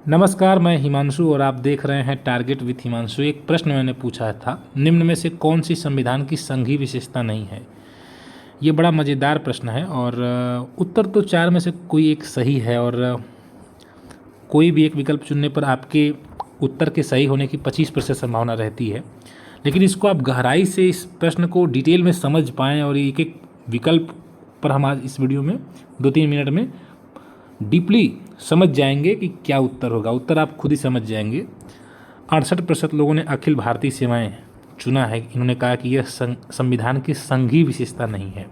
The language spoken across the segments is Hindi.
नमस्कार, मैं हिमांशु और आप देख रहे हैं टारगेट विथ हिमांशु। एक प्रश्न मैंने पूछा था, निम्न में से कौन सी संविधान की संघीय विशेषता नहीं है। ये बड़ा मज़ेदार प्रश्न है और उत्तर तो चार में से कोई एक सही है और कोई भी एक विकल्प चुनने पर आपके उत्तर के सही होने की 25% संभावना रहती है। लेकिन इसको आप गहराई से इस प्रश्न को डिटेल में समझ पाएँ और एक एक विकल्प पर हम आज इस वीडियो में 2-3 मिनट में डीपली समझ जाएंगे कि क्या उत्तर होगा। उत्तर आप खुद ही समझ जाएंगे। 68% लोगों ने अखिल भारतीय सेवाएं चुना है। इन्होंने कहा कि यह संविधान की संघीय विशेषता नहीं है।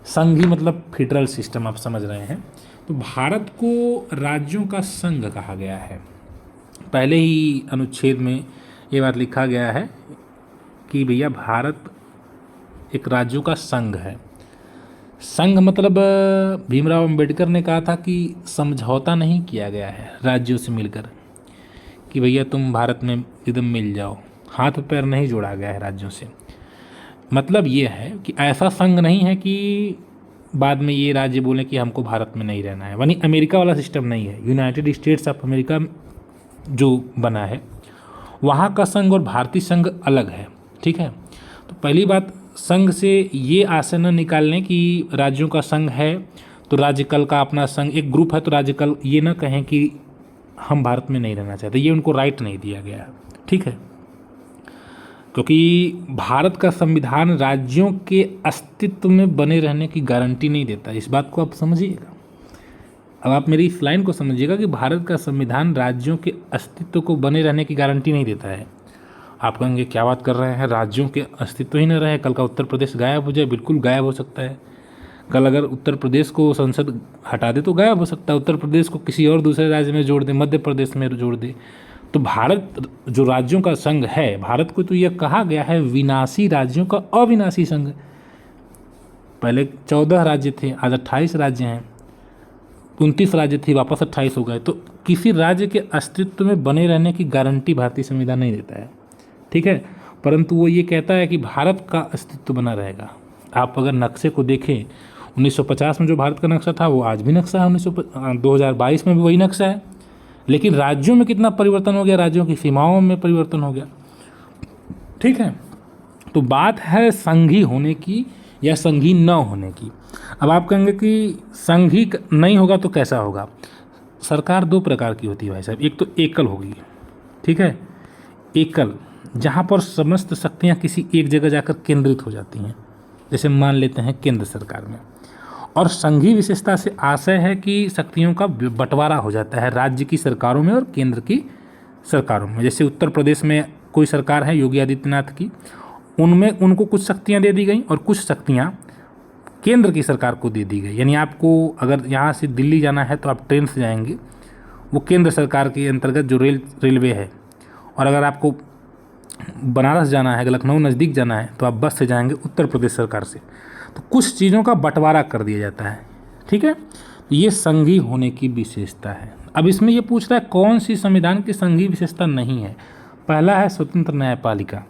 संघीय मतलब फेडरल सिस्टम, आप समझ रहे हैं। तो भारत को राज्यों का संघ कहा गया है। पहले ही अनुच्छेद में ये बात लिखा गया है कि भैया भारत एक राज्यों का संघ है। संघ मतलब भीमराव अंबेडकर ने कहा था कि समझौता नहीं किया गया है राज्यों से मिलकर कि भैया तुम भारत में एकदम मिल जाओ, हाथ पैर नहीं जोड़ा गया है राज्यों से। मतलब ये है कि ऐसा संघ नहीं है कि बाद में ये राज्य बोलें कि हमको भारत में नहीं रहना है। यानी अमेरिका वाला सिस्टम नहीं है। यूनाइटेड स्टेट्स ऑफ अमेरिका जो बना है वहाँ का संघ और भारतीय संघ अलग है। ठीक है, तो पहली बात, संघ से ये आशय न निकाल लें कि राज्यों का संघ है तो राज्य कल का अपना संघ, एक ग्रुप है तो राज्य कल ये ना कहें कि हम भारत में नहीं रहना चाहते। ये उनको राइट नहीं दिया गया है। ठीक है, क्योंकि भारत का संविधान राज्यों के अस्तित्व में बने रहने की गारंटी नहीं देता। इस बात को आप समझिएगा। अब आप मेरी इस लाइन को समझिएगा कि भारत का संविधान राज्यों के अस्तित्व को बने रहने की गारंटी नहीं देता है। आप कहेंगे क्या बात कर रहे हैं, राज्यों के अस्तित्व ही न रहे, कल का उत्तर प्रदेश गायब हो जाए। बिल्कुल गायब हो सकता है। कल अगर उत्तर प्रदेश को संसद हटा दे तो गायब हो सकता है। उत्तर प्रदेश को किसी और दूसरे राज्य में जोड़ दे, मध्य प्रदेश में जोड़ दे। तो भारत जो राज्यों का संघ है, भारत को तो यह कहा गया है विनाशी राज्यों का अविनाशी संघ। पहले 14 राज्य थे, आज 28 राज्य हैं। 29 राज्य थे, वापस 28 हो गए। तो किसी राज्य के अस्तित्व में बने रहने की गारंटी भारतीय संविधान नहीं देता है। ठीक है, परंतु वो ये कहता है कि भारत का अस्तित्व बना रहेगा। आप अगर नक्शे को देखें, 1950 में जो भारत का नक्शा था वो आज भी नक्शा है। 2022 में भी वही नक्शा है। लेकिन राज्यों में कितना परिवर्तन हो गया, राज्यों की सीमाओं में परिवर्तन हो गया। ठीक है, तो बात है संघी होने की या संघी न होने की। अब आप कहेंगे कि संघी नहीं होगा तो कैसा होगा। सरकार दो प्रकार की होती है भाई साहब। एक तो एकल होगी, ठीक है, एकल, जहाँ पर समस्त शक्तियाँ किसी एक जगह जाकर केंद्रित हो जाती हैं, जैसे मान लेते हैं केंद्र सरकार में। और संघीय विशेषता से आशय है कि शक्तियों का बंटवारा हो जाता है राज्य की सरकारों में और केंद्र की सरकारों में। जैसे उत्तर प्रदेश में कोई सरकार है योगी आदित्यनाथ की, उनमें उनको कुछ शक्तियाँ दे दी गई और कुछ शक्तियाँ केंद्र की सरकार को दे दी गई। यानी आपको अगर यहाँ से दिल्ली जाना है तो आप ट्रेन से जाएंगे, वो केंद्र सरकार के अंतर्गत जो रेलवे है। और अगर आपको बनारस जाना है, लखनऊ नज़दीक जाना है, तो आप बस से जाएंगे उत्तर प्रदेश सरकार से। तो कुछ चीज़ों का बंटवारा कर दिया जाता है। ठीक है, ये संघीय होने की विशेषता है। अब इसमें ये पूछ रहा है कौन सी संविधान की संघीय विशेषता नहीं है। पहला है स्वतंत्र न्यायपालिका।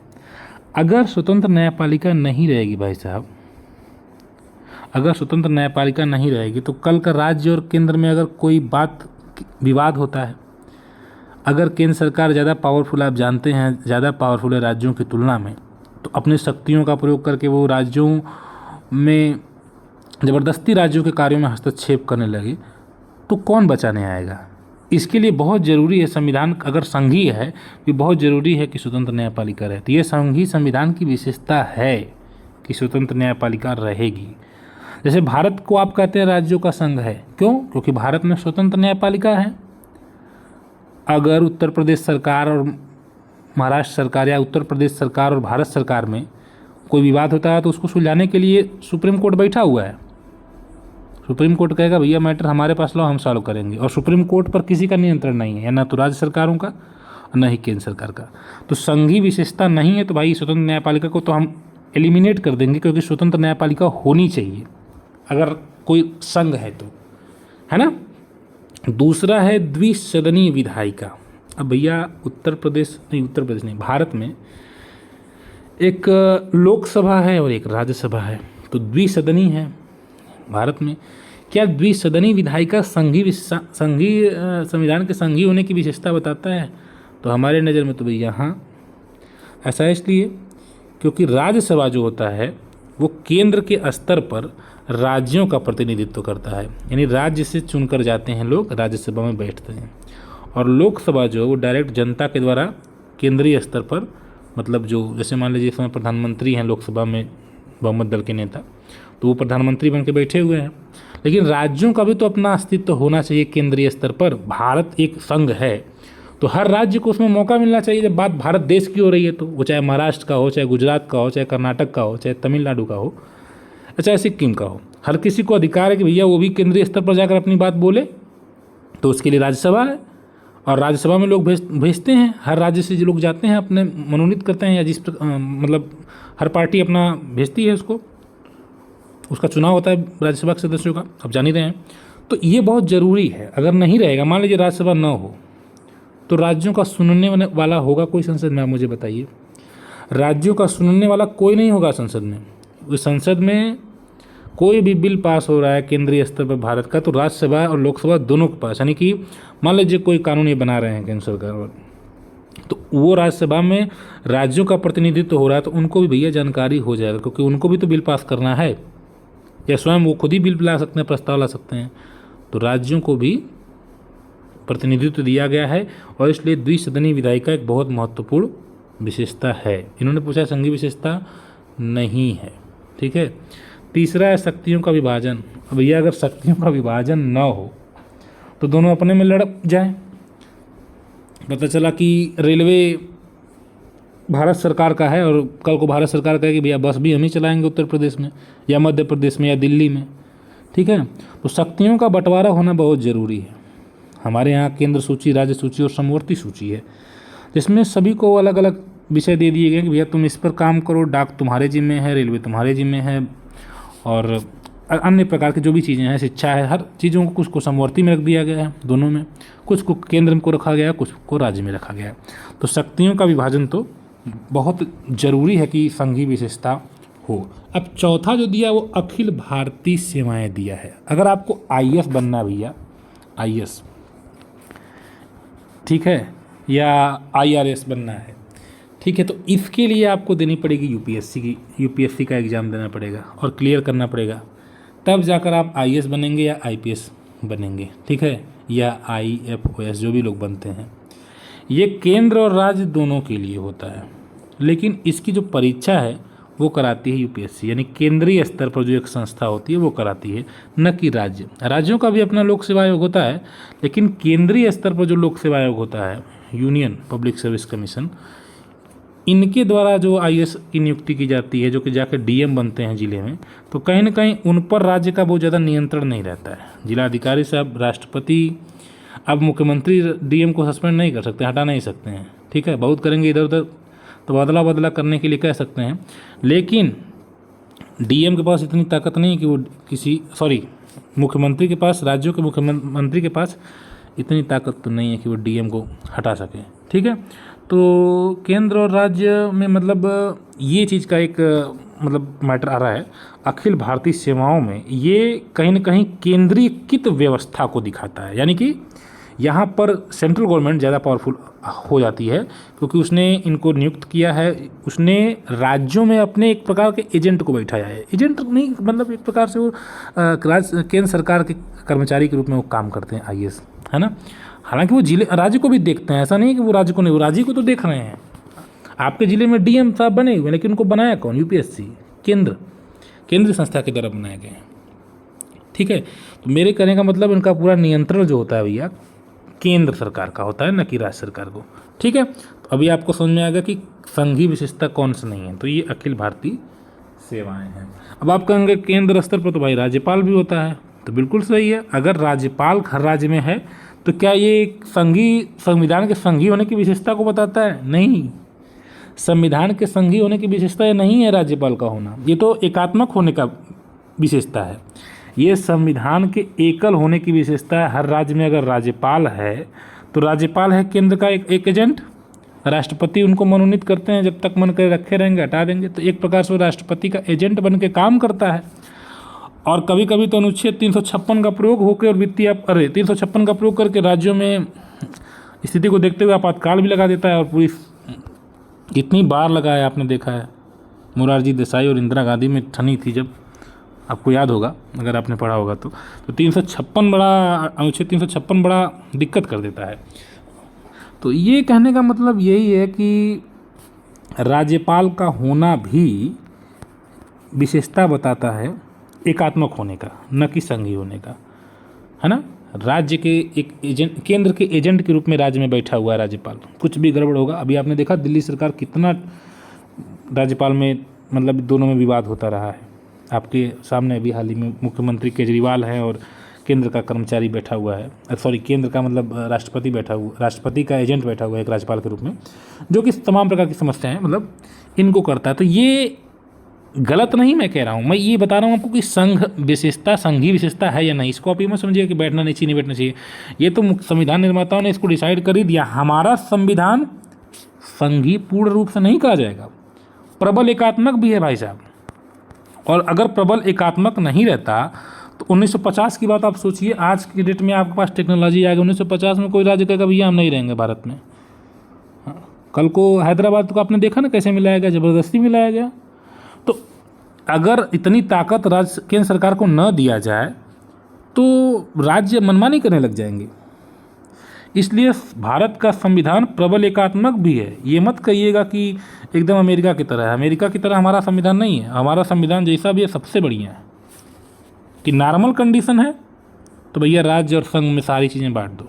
अगर स्वतंत्र न्यायपालिका नहीं रहेगी भाई साहब, अगर स्वतंत्र न्यायपालिका नहीं रहेगी तो कल का राज्य और केंद्र में अगर कोई बात विवाद होता है, अगर केंद्र सरकार ज़्यादा पावरफुल, आप जानते हैं ज़्यादा पावरफुल है राज्यों की तुलना में, तो अपने शक्तियों का प्रयोग करके वो राज्यों में ज़बरदस्ती राज्यों के कार्यों में हस्तक्षेप करने लगे, तो कौन बचाने आएगा। इसके लिए बहुत ज़रूरी है, संविधान अगर संघीय है तो बहुत ज़रूरी है कि स्वतंत्र न्यायपालिका रहे। तो ये संघीय संविधान की विशेषता है कि स्वतंत्र न्यायपालिका रहेगी। जैसे भारत को आप कहते हैं राज्यों का संघ है, क्यों? क्योंकि भारत में स्वतंत्र न्यायपालिका है। अगर उत्तर प्रदेश सरकार और महाराष्ट्र सरकार या उत्तर प्रदेश सरकार और भारत सरकार में कोई विवाद होता है तो उसको सुलझाने के लिए सुप्रीम कोर्ट बैठा हुआ है। सुप्रीम कोर्ट कहेगा भैया मैटर हमारे पास लाओ, हम सॉल्व करेंगे। और सुप्रीम कोर्ट पर किसी का नियंत्रण नहीं है, या ना तो राज्य सरकारों का और न ही केंद्र सरकार का। तो संघीय विशेषता नहीं है तो भाई स्वतंत्र न्यायपालिका को तो हम एलिमिनेट कर देंगे, क्योंकि स्वतंत्र न्यायपालिका होनी चाहिए अगर कोई संघ है तो, है ना। दूसरा है द्विसदनीय विधायिका। अब भैया उत्तर प्रदेश नहीं, भारत में एक लोकसभा है और एक राज्यसभा है, तो द्विसदनीय है भारत में। क्या द्विसदनी विधायिका संघीय संविधान के संघीय होने की विशेषता बताता है? तो हमारे नज़र में तो भैया हाँ। ऐसा इसलिए क्योंकि राज्यसभा जो होता है वो केंद्र के स्तर पर राज्यों का प्रतिनिधित्व करता है, यानी राज्य से चुनकर जाते हैं लोग, राज्यसभा में बैठते हैं। और लोकसभा जो है वो डायरेक्ट जनता के द्वारा केंद्रीय स्तर पर, मतलब जो जैसे मान लीजिए इस समय प्रधानमंत्री हैं लोकसभा में बहुमत दल के नेता, तो वो प्रधानमंत्री बन के बैठे हुए हैं। लेकिन राज्यों का भी तो अपना अस्तित्व होना चाहिए केंद्रीय स्तर पर। भारत एक संघ है तो हर राज्य को उसमें मौका मिलना चाहिए। जब बात भारत देश की हो रही है तो वो चाहे महाराष्ट्र का हो, चाहे गुजरात का हो, चाहे कर्नाटक का हो, चाहे तमिलनाडु का हो, चाहे सिक्किम का हो, हर किसी को अधिकार है कि भैया वो भी केंद्रीय स्तर पर जाकर अपनी बात बोले। तो उसके लिए राज्यसभा है और राज्यसभा में लोग भेजते हैं, हर राज्य से जो लोग जाते हैं अपने मनोनीत करते हैं, या मतलब हर पार्टी अपना भेजती है उसको, उसका चुनाव होता है राज्यसभा के सदस्यों का, आप जान ही रहे हैं। तो ये बहुत ज़रूरी है। अगर नहीं रहेगा, मान लीजिए राज्यसभा न हो, तो राज्यों का सुनने वाला होगा कोई संसद में? आप मुझे बताइए। राज्यों का सुनने वाला कोई नहीं होगा संसद में। उस संसद में कोई भी बिल पास हो रहा है केंद्रीय स्तर पर भारत का, तो राज्यसभा और लोकसभा दोनों के पास, यानी कि मान लीजिए कोई कानून ये बना रहे हैं केंद्र सरकार, तो वो राज्यसभा में राज्यों का प्रतिनिधित्व हो रहा है, तो उनको भी भैया जानकारी हो जाएगा, क्योंकि उनको भी तो बिल पास करना है, या स्वयं वो खुद ही बिल ला सकते हैं, प्रस्ताव ला सकते हैं। तो राज्यों को भी प्रतिनिधित्व दिया गया है और इसलिए द्विसदनी विधायिका एक बहुत महत्वपूर्ण विशेषता है। इन्होंने पूछा संघीय विशेषता नहीं है, ठीक है। तीसरा है शक्तियों का विभाजन। भैया अगर शक्तियों का विभाजन न हो तो दोनों अपने में लड़ जाए। पता चला कि रेलवे भारत सरकार का है और कल को भारत सरकार कहे कि भैया बस भी हम ही चलाएंगे उत्तर प्रदेश में या मध्य प्रदेश में या दिल्ली में, ठीक है। तो शक्तियों का बंटवारा होना बहुत ज़रूरी है। हमारे यहाँ केंद्र सूची, राज्य सूची और समवर्ती सूची है, जिसमें सभी को अलग अलग विषय दे दिए गए कि भैया तुम इस पर काम करो, डाक तुम्हारे जिम्मे है, रेलवे तुम्हारे जिम्मे है, और अन्य प्रकार की जो भी चीज़ें हैं, शिक्षा है, हर चीज़ों को कुछ को समवर्ती में रख दिया गया है दोनों में, कुछ को केंद्र में को रखा गया है, कुछ को राज्य में रखा गया है। तो शक्तियों का विभाजन तो बहुत ज़रूरी है कि संघीय विशेषता हो। अब चौथा जो दिया वो अखिल भारतीय सेवाएं दिया है। अगर आपको आईएएस बनना है भैया, आईएएस, ठीक है, या आईआरएस बनना है, ठीक है, तो इसके लिए आपको देनी पड़ेगी यूपीएससी का एग्ज़ाम देना पड़ेगा और क्लियर करना पड़ेगा, तब जाकर आप आईएएस बनेंगे या आईपीएस बनेंगे, ठीक है, या आईएफओएस जो भी लोग बनते हैं। ये केंद्र और राज्य दोनों के लिए होता है, लेकिन इसकी जो परीक्षा है वो कराती है यूपीएससी, यानी केंद्रीय स्तर पर जो एक संस्था होती है वो कराती है, न कि राज्य। राज्यों का भी अपना लोक सेवा आयोग होता है, लेकिन केंद्रीय स्तर पर जो लोक सेवा आयोग होता है, यूनियन पब्लिक सर्विस कमीशन, इनके द्वारा जो आईएएस की नियुक्ति की जाती है, जो कि जाकर डीएम बनते हैं जिले में, तो कहीं ना कहीं उन पर राज्य का बहुत ज़्यादा नियंत्रण नहीं रहता है। जिलाधिकारी साहब, राष्ट्रपति, अब मुख्यमंत्री डीएम को सस्पेंड नहीं कर सकते, हटा नहीं सकते हैं, ठीक है, बहुत करेंगे इधर उधर तो बदला करने के लिए कह सकते हैं, लेकिन डीएम के पास इतनी ताकत नहीं कि वो मुख्यमंत्री के पास, राज्यों के मुख्यमंत्री के पास इतनी ताकत तो नहीं है कि वो डीएम को हटा सके, ठीक है। तो केंद्र और राज्य में मतलब ये चीज़ का एक मतलब मैटर आ रहा है। अखिल भारतीय सेवाओं में ये कहीं ना कहीं केंद्रीकृत व्यवस्था को दिखाता है, यानी कि यहाँ पर सेंट्रल गवर्नमेंट ज़्यादा पावरफुल हो जाती है, क्योंकि उसने इनको नियुक्त किया है, उसने राज्यों में अपने एक प्रकार के एजेंट को बैठाया है। एजेंट नहीं, मतलब एक प्रकार से वो केंद्र सरकार के कर्मचारी के रूप में वो काम करते हैं, आईएएस, है ना। हालांकि वो जिले राज्य को भी देखते हैं, ऐसा नहीं कि वो राज्य को नहीं, वो राज्य को तो देख रहे हैं। आपके ज़िले में डीएम साहब बने हुए, लेकिन उनको बनाया कौन? यूपीएससी, केंद्रीय संस्था की तरफ बनाए गए हैं, ठीक है। तो मेरे कहने का मतलब इनका पूरा नियंत्रण जो होता है भैया केंद्र सरकार का होता है, न कि राज्य सरकार को, ठीक है। तो अभी आपको समझ में आएगा कि संघीय विशेषता कौन सा नहीं है, तो ये अखिल भारतीय सेवाएं हैं। अब आप कहेंगे केंद्र स्तर पर तो भाई राज्यपाल भी होता है, तो बिल्कुल सही है। अगर राज्यपाल हर राज्य में है तो क्या ये संविधान के संघीय होने की विशेषता को बताता है? नहीं, संविधान के संघीय होने की विशेषता ये नहीं है राज्यपाल का होना, ये तो एकात्मक होने का विशेषता है। ये संविधान के एकल होने की विशेषता है। हर राज्य में अगर राज्यपाल है तो राज्यपाल है केंद्र का एक एजेंट, राष्ट्रपति उनको मनोनीत करते हैं, जब तक मन करे रखे रहेंगे, हटा देंगे, तो एक प्रकार से वो राष्ट्रपति का एजेंट बन के काम करता है। और कभी कभी तो अनुच्छेद 356 का प्रयोग होकर और वित्तीय 356 का प्रयोग करके राज्यों में स्थिति को देखते हुए आपातकाल भी लगा देता है। और पूरी कितनी बार लगाया आपने देखा है, मोरारजी देसाई और इंदिरा गांधी में ठनी थी जब, आपको याद होगा अगर आपने पढ़ा होगा तो 356 बड़ा अनुच्छेद 356 बड़ा दिक्कत कर देता है। तो ये कहने का मतलब यही है कि राज्यपाल का होना भी विशेषता बताता है एकात्मक होने का, न कि संघीय होने का, है ना। राज्य के एक एजेंट, केंद्र के एजेंट के रूप में राज्य में बैठा हुआ है राज्यपाल। कुछ भी गड़बड़ होगा, अभी आपने देखा दिल्ली सरकार कितना राज्यपाल में मतलब दोनों में विवाद होता रहा है। आपके सामने अभी हाल ही में मुख्यमंत्री केजरीवाल हैं और केंद्र का कर्मचारी बैठा हुआ है, सॉरी केंद्र का मतलब राष्ट्रपति बैठा हुआ, राष्ट्रपति का एजेंट बैठा हुआ है एक राज्यपाल के रूप में, जो कि तमाम प्रकार की समस्याएं मतलब इनको करता है। तो ये गलत नहीं मैं कह रहा हूँ, मैं ये बता रहा हूँ आपको कि संघ विशेषता, संघीय विशेषता है या नहीं। इसको आप ये मत समझिए कि बैठना नहीं चाहिए, नहीं बैठना चाहिए। ये तो संविधान निर्माताओं ने इसको डिसाइड कर ही दिया। हमारा संविधान संघीय पूर्ण रूप से नहीं कहा जाएगा, प्रबल एकात्मक भी है भाई साहब। और अगर प्रबल एकात्मक नहीं रहता तो 1950 की बात आप सोचिए, आज की डेट में आपके पास टेक्नोलॉजी आ गई। 1950 में कोई राज्य कहेगा भैया हम नहीं रहेंगे भारत में। कल को हैदराबाद को आपने देखा ना कैसे मिलाया गया, ज़बरदस्ती मिलाया गया। तो अगर इतनी ताकत राज्य केंद्र सरकार को न दिया जाए तो राज्य मनमानी करने लग जाएंगे। इसलिए भारत का संविधान प्रबल एकात्मक भी है। ये मत कहिएगा कि एकदम अमेरिका की तरह है। अमेरिका की तरह हमारा संविधान नहीं है। हमारा संविधान जैसा भी है सबसे बढ़िया है। कि नॉर्मल कंडीशन है तो भैया राज्य और संघ में सारी चीज़ें बांट दो।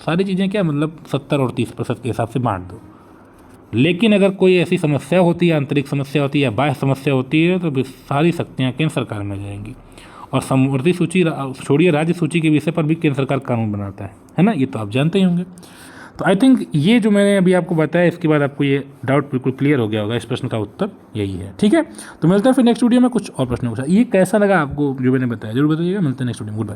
सारी चीज़ें क्या मतलब 70 और 30% के हिसाब से बांट दो। लेकिन अगर कोई ऐसी समस्या होती है, आंतरिक समस्या होती है या बाह्य समस्या होती है, तो सारी शक्तियाँ केंद्र सरकार में जाएंगी। और समवर्ती सूची छोड़िए, राज्य सूची के विषय पर भी केंद्र सरकार कानून बनाता है ना। ये तो आप जानते ही होंगे। तो आई थिंक ये जो मैंने अभी आपको बताया, इसके बाद आपको ये डाउट बिल्कुल क्लियर हो गया होगा। इस प्रश्न का उत्तर यही है। ठीक है, तो मिलते हैं फिर नेक्स्ट वीडियो में कुछ और प्रश्नों के साथ। ये कैसा लगा आपको जो मैंने बताया, जरूर बताइएगा। मिलते हैं नेक्स्ट वीडियो में। Good bye.